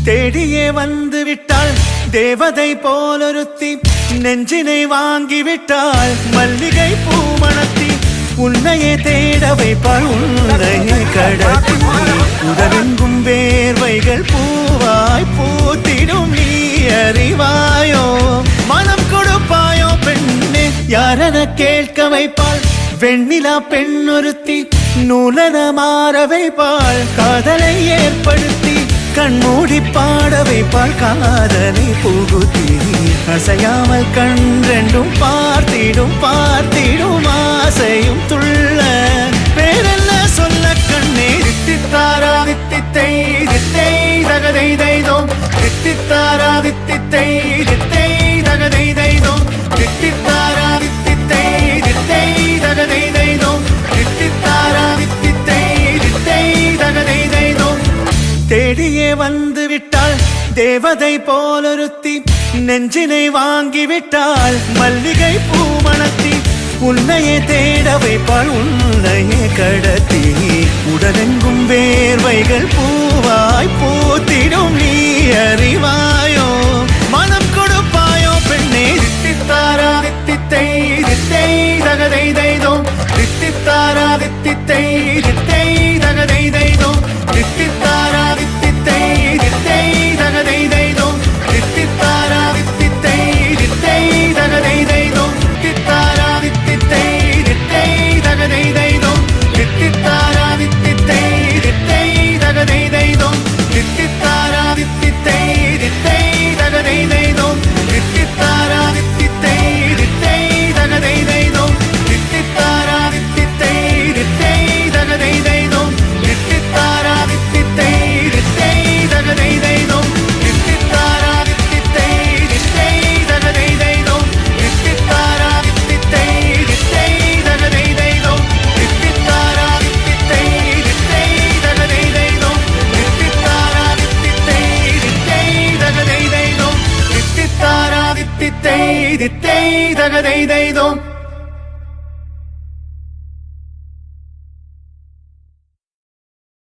தேடியே வந்து விட்டாள் தேவதை போலொருத்தி, நெஞ்சினை வாங்கி விட்டாள் மல்லிகை பூமணத்தி. உன்னையே தேட வைப்பாள் உன்னையே கடத்தி, உடலெங்கும் வேர்வைகள் பூவாய் பூத்திடும் நீ அறிவாயோ. மனம் கொடுப்பாயோ பெண்ணே, யாரென கேட்க வைப்பாள் வெண்ணிலா பெண்ணொருத்தி. நூலன மாற வைப்பாள் காதலை ஏற்படுத்தி, கண்மூடி பாட வைப்பாள் காதலை புகுத்தி. அசையாமல் கண் ரெண்டும் பார்த்திடும் பார்த்திடும் ஆசையும் துள்ள. வேறெல்ல சொல்ல கண்ணே, தித்தித்தாரா தித்தித்தை தித்தை தகதை தைதோம், தித்தித்தாரா தித்தித்தை தித்தை தகதை தைதோம், தித்தித்தாரா தித்தித்தை தித்தை தகதை தைதோம், தித்தித்தாரா தித்தித்தை தித்தை தகதை தைதோம். தேடியே வந்து விட்டாள் தேவதை போலொருத்தி, நெஞ்சினை வாங்கி விட்டாள் மல்லிகை பூமணத்தி. உன்னையே தேட வைப்பாள் உன்னையே கடத்தி, உடலெங்கும் வேர்வைகள் பூவாய் பூத்திடும் நீ அறிவாயோ. மனம் கொடுப்பாயோ பெண்ணே, தித்தித்தாரா தித்தித்தை தித்தை தகதை தைதோம், தித்தித்தாரா தித்தித்தை தித்தை தகதை தைதோம், தித்தித்தாரா தித்தித்தை தித்தை தகதை தைதோம், தித்தித்தாரா தித்தித்தை தித்தை தகதை தைதோம், தித்தித்தாரா தித்தித்தை தித்தை தகதை தைதோம், தித்தித்தாரா தித்தித்தை தித்தை தகதை தைதோம், தித்தித்தாரா தித்தித்தை தித்தை தகதை தைதோம், தித்தித்தாரா தித்தித்தை தித்தை தகதை தைதோம், தித்தித்தாரா தித்தித்தை தித்தை தகதை தைதோம், தித்தித்தாரா தித்தித்தை தித்தை தகதை தைதோம், தித்தித்தாரா தித்தித்தை தித்தை தகதை தைதோம், தித்தித்தாரா தித்தித்தை தித்தை தகதை தைதோம், தித்தித்தாரா தித்தித்தை தித்தை தகதை தைதோம், தித்தித்தாரா தித்தித்தை தித்தை தகதை தைதோம், தித்தித்தாரா தித்தித்தை தித்தை தகதை தைதோம்.